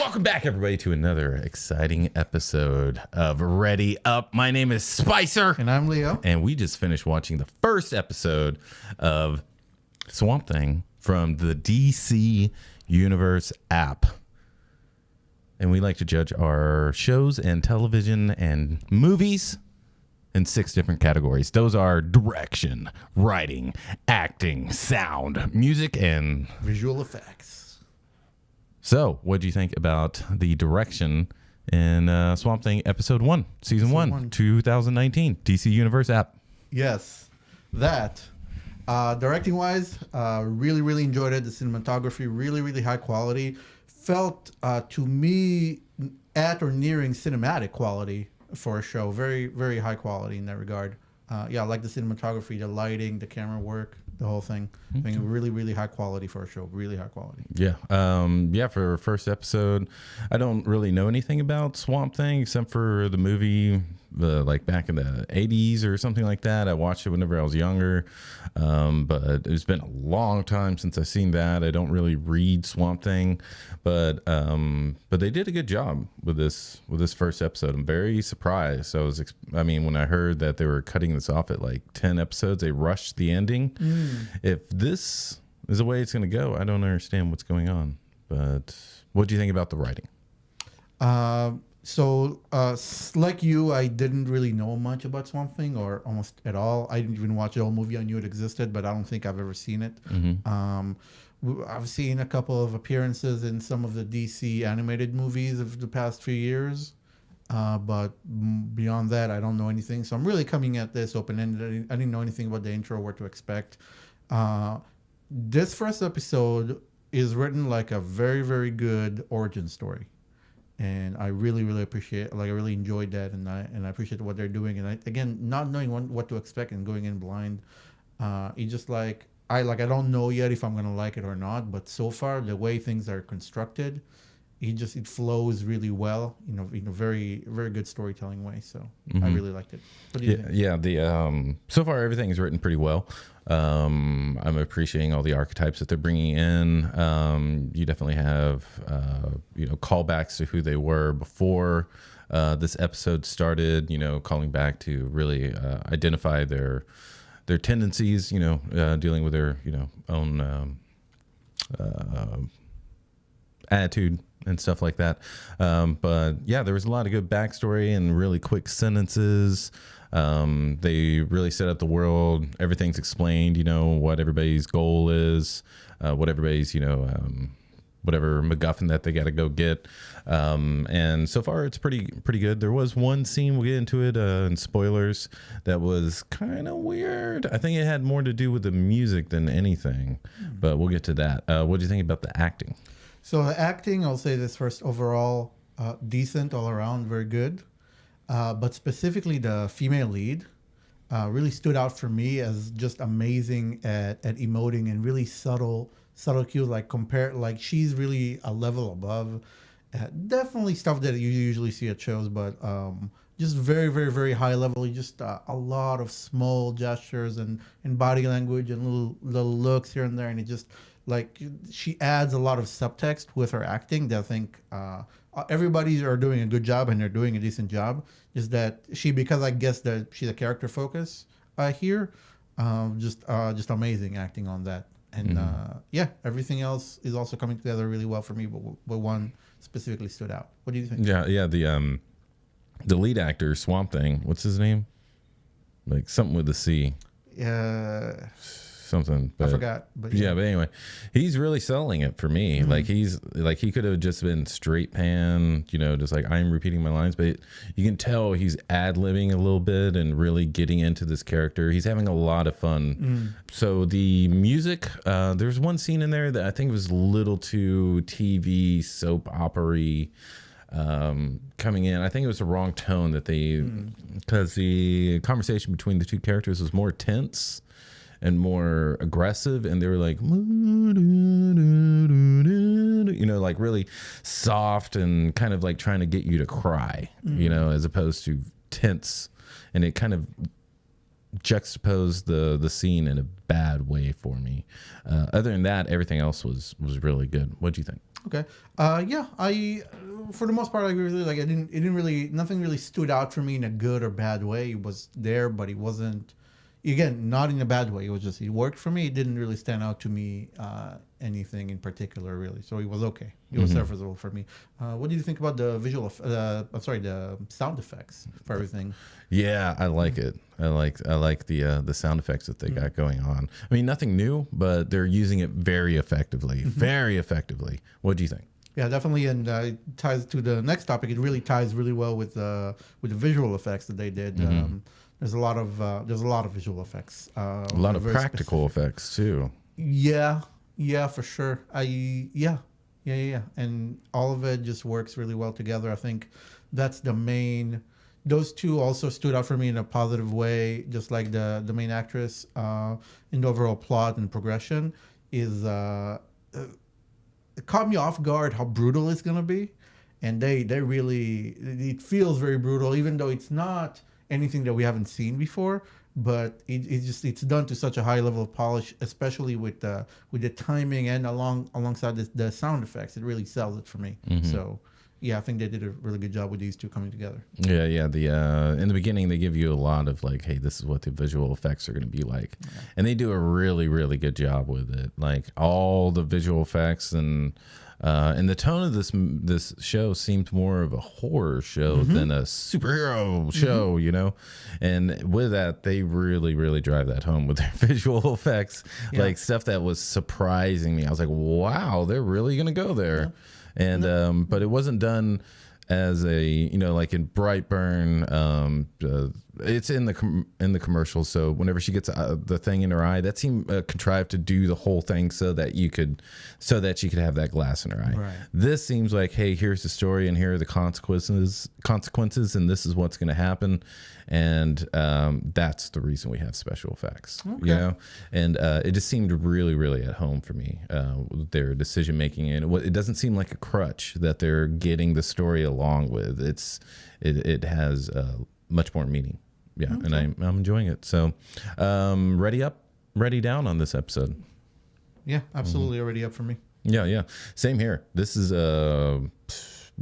Welcome back, everybody, to another exciting episode of Ready Up. My name is Spicer. And I'm Leo. And we just finished watching the first episode of Swamp Thing from the DC Universe app. And we like to judge our shows and television and movies in 6 different categories. Those are direction, writing, acting, sound, music, and visual effects. So, what do you think about the direction in Swamp Thing Episode 1, Season 1, 2019, DC Universe app? Yes, that. Directing-wise, really enjoyed it. The cinematography, really high quality. Felt, to me, at or nearing cinematic quality for a show. Very high quality in that regard. I like the cinematography, the lighting, the camera work, the whole thing. I mean, really high quality for a show. Really high quality. Yeah. For first episode, I don't really know anything about Swamp Thing except for the movie, like back in the 80s or something like that. I watched it whenever I was younger, but it's been a long time since I've seen that. I don't really read Swamp Thing, but they did a good job with this first episode. I'm very surprised. When I heard that they were cutting this off at like 10 episodes, they rushed the ending. If this is the way it's going to go, I don't understand what's going on. But what do you think about the writing? Like you, I didn't really know much about Swamp Thing, or almost at all. I didn't even watch the whole movie. I knew it existed, but I don't think I've ever seen it. I've seen a couple of appearances in some of the DC animated movies of the past few years. But beyond that, I don't know anything. So I'm really coming at this open-ended. I didn't know anything about the intro, what to expect. This first episode is written like a very good origin story. And I really appreciate, I really enjoyed that, and I appreciate what they're doing. And again, not knowing what to expect and going in blind, it's just I don't know yet if I'm gonna like it or not. But so far, the way things are constructed, it flows really well, in a very good storytelling way. So I really liked it. What do you think? Yeah. So far everything is written pretty well. I'm appreciating all the archetypes that they're bringing in. You definitely have callbacks to who they were before this episode started. Calling back to really identify their tendencies. Dealing with their own attitude and stuff like that. But yeah, there was a lot of good backstory and really quick sentences. They really set up the world. Everything's explained, what everybody's goal is, what everybody's, whatever MacGuffin that they got to go get. And so far it's pretty good. There was one scene, we'll get into it in spoilers, that was kind of weird. I think it had more to do with the music than anything, but we'll get to that. What do you think about the acting? So the acting, I'll say this first, overall, decent all around, very good. But specifically the female lead really stood out for me as just amazing at emoting and really subtle cues, she's really a level above. Definitely stuff that you usually see at shows, but just very high level. Just a lot of small gestures and body language and little looks here and there, and it just she adds a lot of subtext with her acting that I think everybody are doing a good job, and they're doing a decent job. Is that because I guess that she's a character focus here, just amazing acting on that. And everything else is also coming together really well for me, but one specifically stood out. What do you think? Yeah, the lead actor, Swamp Thing, what's his name? Something with a C. Yeah. Something, but I forgot, but but anyway, he's really selling it for me. He could have just been straight pan, just I'm repeating my lines, but you can tell he's ad-libbing a little bit and really getting into this character. He's having a lot of fun. So the music, there's one scene in there that I think was a little too TV soap opera-y, coming in. I think it was the wrong tone that because the conversation between the two characters was more tense and more aggressive, and they were really soft and kind of trying to get you to cry, as opposed to tense, and it kind of juxtaposed the scene in a bad way for me. Other than that, everything else was really good. What do you think? Okay. Yeah, I for the most part I agree with you. Like, it didn't really, nothing really stood out for me in a good or bad way. It was there, but it wasn't, again, not in a bad way. It was just, it worked for me. It didn't really stand out to me, anything in particular, really. So it was okay. It was serviceable for me. What do you think about the the sound effects for everything? Yeah, I like it. I like the sound effects that they got going on. I mean, nothing new, but they're using it very effectively. Very effectively. What do you think? Yeah, definitely, and it ties to the next topic. It really ties really well with the visual effects that they did. There's a lot of visual effects. A lot of practical effects too. Yeah, for sure. Yeah, and all of it just works really well together. I think that's the main. Those two also stood out for me in a positive way, just like the main actress. In the overall plot and progression is. It caught me off guard how brutal it's gonna be, and they really, it feels very brutal, even though it's not anything that we haven't seen before. But it's done to such a high level of polish, especially with the timing and alongside the sound effects. It really sells it for me. So yeah, I think they did a really good job with these two coming together. Yeah. The in the beginning they give you a lot of like, hey, this is what the visual effects are going to be like, and they do a really really good job with it. Like all the visual effects and the tone of this show seemed more of a horror show than a superhero show, you know. And with that, they really really drive that home with their visual effects, like stuff that was surprising me. I was like, wow, they're really going to go there. Yeah. And but it wasn't done as a, you know, like in Brightburn. It's in the commercial. So whenever she gets the thing in her eye, that seemed contrived to do the whole thing so that she could have that glass in her eye. Right. This seems like, hey, here's the story and here are the consequences, and this is what's going to happen. And that's the reason we have special effects, you know. And it just seemed really, really at home for me. Their decision making, and it doesn't seem like a crutch that they're getting the story along with. It has much more meaning, and I'm enjoying it. So, ready up, ready down on this episode. Yeah, absolutely, already up for me. Yeah, same here. This is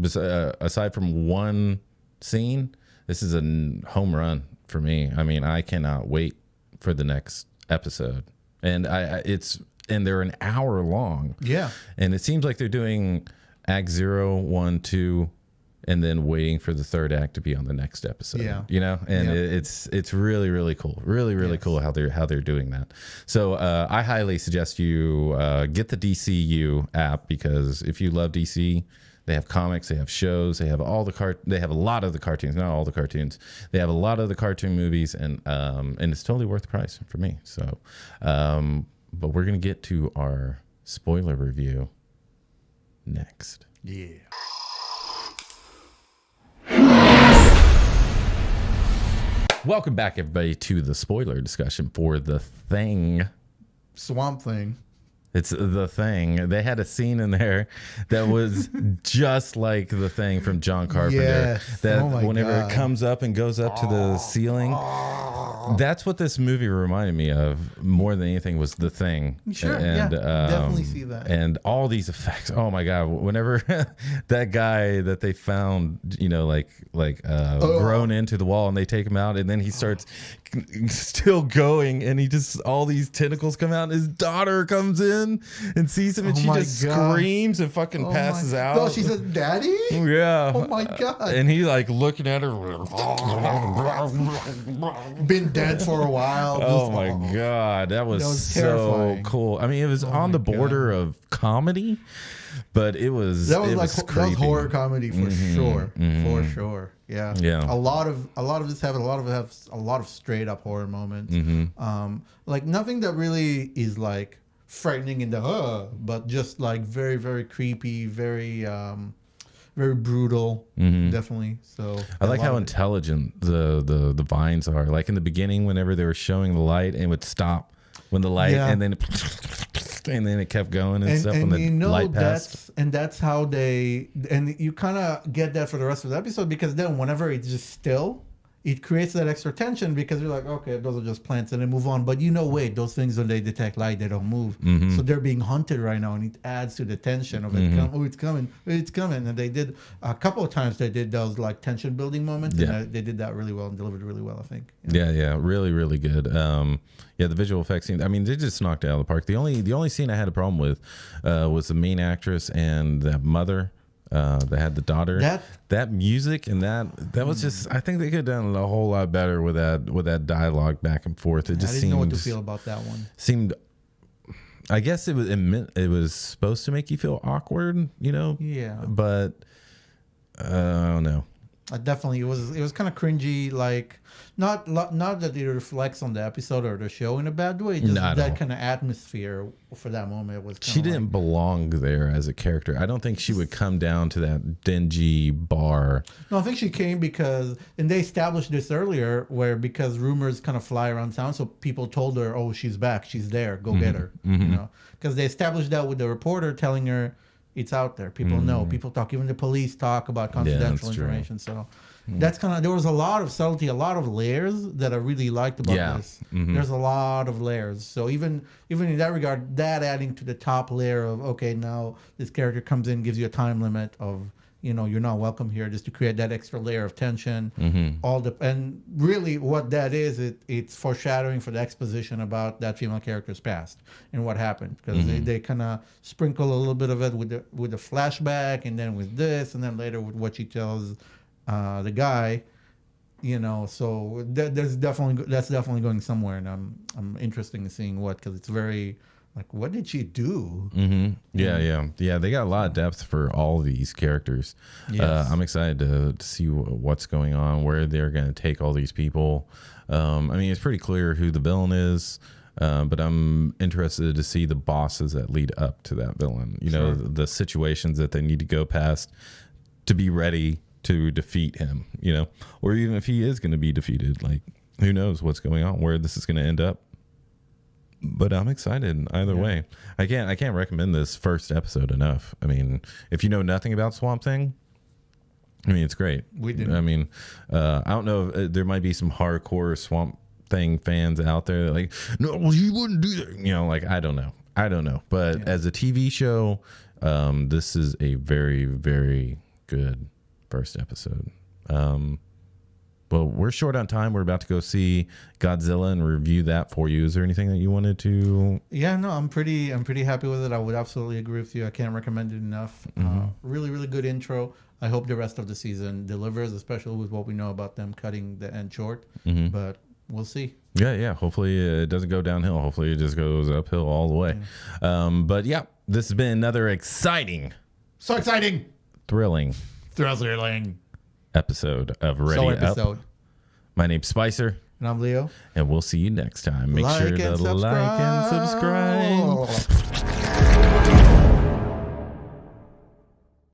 aside from one scene, this is a home run for me. I mean, I cannot wait for the next episode, and they're an hour long. Yeah, and it seems like they're doing Act 0, 1, 2, and then waiting for the third act to be on the next episode. Yeah, you know, and it's really really cool, really cool how they're doing that. So I highly suggest you get the DCU app, because if you love DC. They have comics, they have shows, they have they have a lot of the cartoons, not all the cartoons. They have a lot of the cartoon movies, and it's totally worth the price for me. So, but we're gonna get to our spoiler review next. Yeah. Welcome back, everybody, to the spoiler discussion for The Thing. Swamp Thing. It's The Thing. They had a scene in there that was just like The Thing from John Carpenter. Yes. That whenever it comes up and goes up to the ceiling, that's what this movie reminded me of more than anything, was The Thing. Sure, and, definitely see that. And all these effects. Oh my God! Whenever that guy that they found, you know, grown into the wall, and they take him out, and then he starts still going, and he just, all these tentacles come out, and his daughter comes in and sees him, and she just screams and fucking passes out. Oh, she said, "Daddy?" Yeah. Oh my God. And he like looking at her. Been dead for a while. Oh my God. That was so terrifying. Cool. I mean, it was on the border of comedy, but it was that was horror comedy for sure. For sure. Yeah. A lot of this have a lot of straight up horror moments. Like nothing that really is like frightening in the but just like very very creepy, very brutal. Definitely. So I like how intelligent the vines are. Like in the beginning, whenever they were showing the light, and it would stop when the light, and then it kept going and stuff when the light passed. That's how they, and you kind of get that for the rest of the episode, because then whenever it's just still, it creates that extra tension because you're like, okay, those are just plants, and they move on. But wait, those things, when they detect light, they don't move. So they're being hunted right now, and it adds to the tension of it. It's coming, it's coming. And they did a couple of times. They did those like tension building moments. Yeah. And they did that really well and delivered really well, I think. Yeah, really, really good. Yeah, the visual effects scene. I mean, they just knocked it out of the park. The only scene I had a problem with was the main actress and that mother. They had the daughter. That music and that was just. I think they could have done a whole lot better with that dialogue back and forth. It just I didn't know what to feel about that one. Seemed. I guess it was supposed to make you feel awkward, Yeah. But I don't know. Definitely, it was kind of cringy. Like not that it reflects on the episode or the show in a bad way. Just that kind of atmosphere for that moment was. She didn't belong there as a character. I don't think she would come down to that dingy bar. No, I think she came because, and they established this earlier, because rumors kind of fly around town, so people told her, "Oh, she's back. She's there. Go get her." Because they established that with the reporter telling her. It's out there. People know. People talk. Even the police talk about confidential information. True. So that's kind of. There was a lot of subtlety, a lot of layers that I really liked about this. There's a lot of layers. So even in that regard, that adding to the top layer of now this character comes in, gives you a time limit of you're not welcome here, just to create that extra layer of tension. And really what that is, it's foreshadowing for the exposition about that female character's past and what happened, because they kind of sprinkle a little bit of it with the flashback, and then with this, and then later with what she tells the guy. So that's definitely going somewhere, and I'm interested in seeing what, because it's very. Like, what did she do? Yeah. They got a lot of depth for all these characters. Yes. I'm excited to see what's going on, where they're going to take all these people. I mean, it's pretty clear who the villain is, but I'm interested to see the bosses that lead up to that villain. Sure. The situations that they need to go past to be ready to defeat him. Or even if he is going to be defeated, like, who knows what's going on, where this is going to end up. But I'm excited either way. I can't recommend this first episode enough. I mean, if you know nothing about Swamp Thing, I mean, it's great. We didn't. I mean, I don't know if there might be some hardcore Swamp Thing fans out there that like, no, well, you wouldn't do that. Like, I don't know. But as a TV show, this is a very, very good first episode. Well, we're short on time. We're about to go see Godzilla and review that for you. Is there anything that you wanted to? Yeah, no, I'm pretty happy with it. I would absolutely agree with you. I can't recommend it enough. Really, really good intro. I hope the rest of the season delivers, especially with what we know about them cutting the end short. But we'll see. Yeah. Hopefully it doesn't go downhill. Hopefully it just goes uphill all the way. But yeah, this has been another exciting, thrilling episode of Ready Up. My name's Spicer. And I'm Leo. And we'll see you next time. Make sure to like and subscribe.